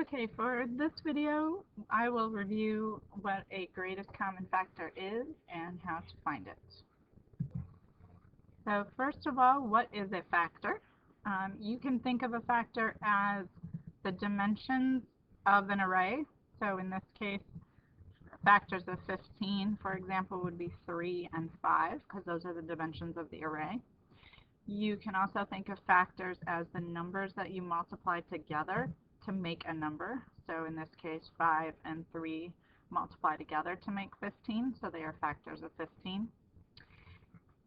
Okay, for this video, I will review what a greatest common factor is and how to find it. So first of all, what is a factor? You can think of a factor as the dimensions of an array. So in this case, factors of 15, for example, would be 3 and 5, because those are the dimensions of the array. You can also think of factors as the numbers that you multiply together to make a number. So in this case, 5 and 3 multiply together to make 15, so they are factors of 15.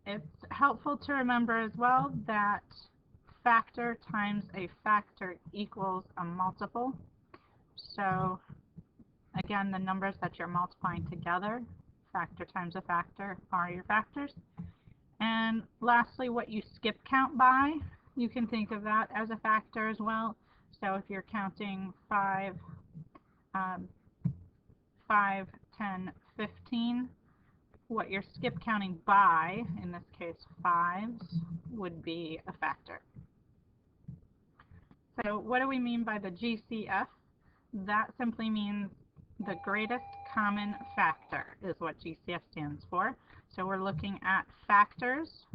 It's helpful to remember as well that factor times a factor equals a multiple. So again, the numbers that you're multiplying together, factor times a factor, are your factors. And lastly, what you skip count by, you can think of that as a factor as well. So if you're counting 5, 10, 15, what you're skip counting by, in this case 5s, would be a factor. So what do we mean by the GCF? That simply means the greatest common factor is what GCF stands for. So we're looking at factors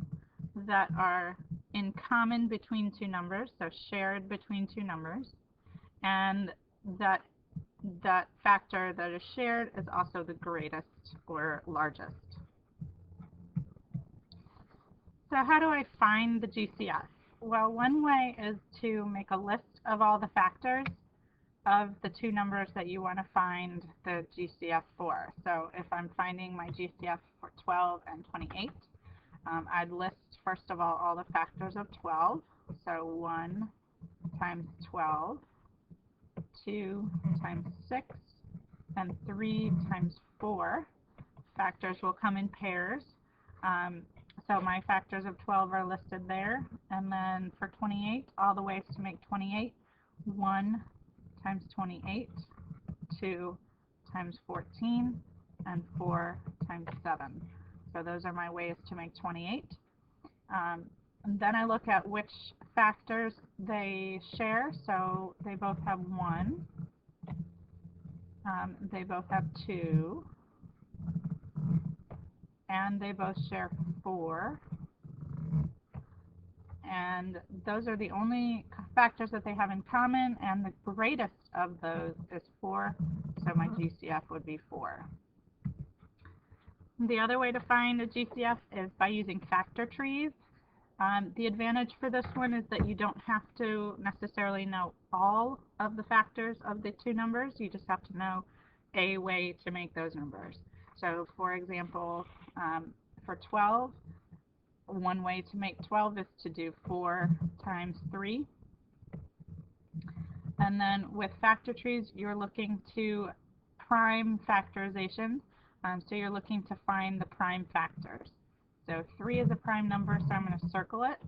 that are in common between two numbers, so shared between two numbers, and that factor that is shared is also the greatest or largest. So how do I find the GCF? Well, one way is to make a list of all the factors of the two numbers that you want to find the GCF for. So if I'm finding my GCF for 12 and 28, I'd list first of all the factors of 12. So 1 times 12, 2 times 6, and 3 times 4. Factors will come in pairs. So my factors of 12 are listed there. And then for 28, all the ways to make 28, 1 times 28, 2 times 14, and 4 times 7. So those are my ways to make 28. And then I look at which factors they share. So they both have 1. They both have 2. And they both share 4. And those are the only factors that they have in common, and the greatest of those is 4, so my GCF would be 4. The other way to find a GCF is by using factor trees. The advantage for this one is that you don't have to necessarily know all of the factors of the two numbers, you just have to know a way to make those numbers. So for example, for 12, one way to make 12 is to do 4 times 3. And then with factor trees, you're looking to prime factorization. So you're looking to find the prime factors. So 3 is a prime number, so I'm going to circle it,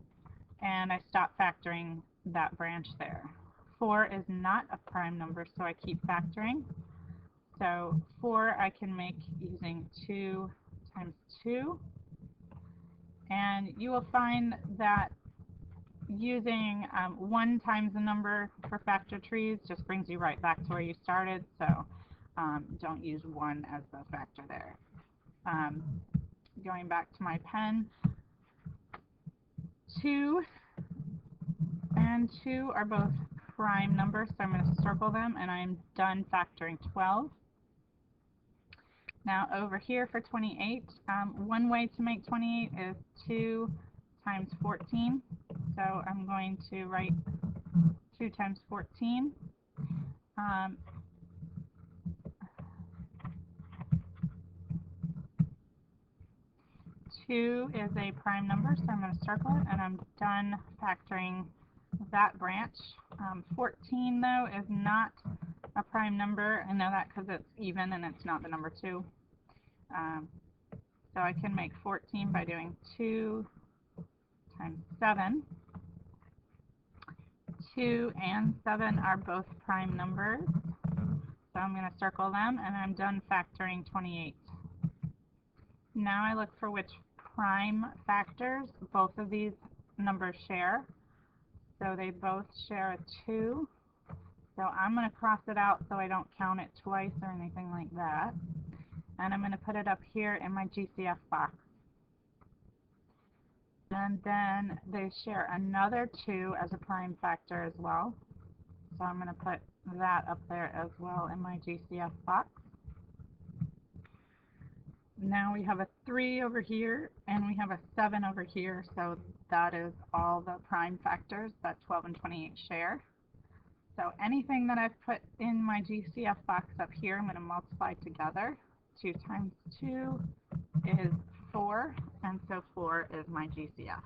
and I stop factoring that branch there. 4 is not a prime number, so I keep factoring. So 4 I can make using 2 times 2. And you will find that using 1 times the number for factor trees just brings you right back to where you started, so don't use 1 as the factor there. Going back to my pen, 2 and 2 are both prime numbers, so I'm going to circle them, and I'm done factoring 12. Now over here for 28, one way to make 28 is 2 times 14. So I'm going to write 2 times 14. 2 is a prime number, so I'm going to circle it, and I'm done factoring that branch. 14, though, is not a prime number. I know that because it's even and it's not the number 2. So I can make 14 by doing 2 times 7. 2 and 7 are both prime numbers, so I'm going to circle them, and I'm done factoring 28. Now I look for which prime factors both of these numbers share. So they both share a 2, So I'm going to cross it out so I don't count it twice or anything like that. And I'm going to put it up here in my GCF box. And then they share another 2 as a prime factor as well. So I'm going to put that up there as well in my GCF box. Now we have a 3 over here, and we have a 7 over here, so that is all the prime factors that 12 and 28 share. So anything that I've put in my GCF box up here, I'm going to multiply together. 2 times 2 is 4, and so 4 is my GCF.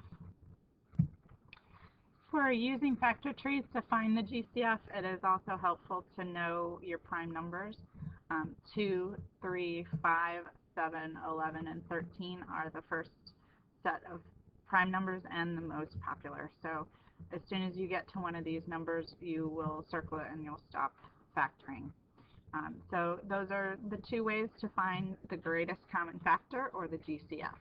For using factor trees to find the GCF, it is also helpful to know your prime numbers. 2, 3, 5, 7, 11, and 13 are the first set of prime numbers and the most popular. So as soon as you get to one of these numbers, you will circle it and you'll stop factoring. So those are the 2 ways to find the greatest common factor, or the GCF.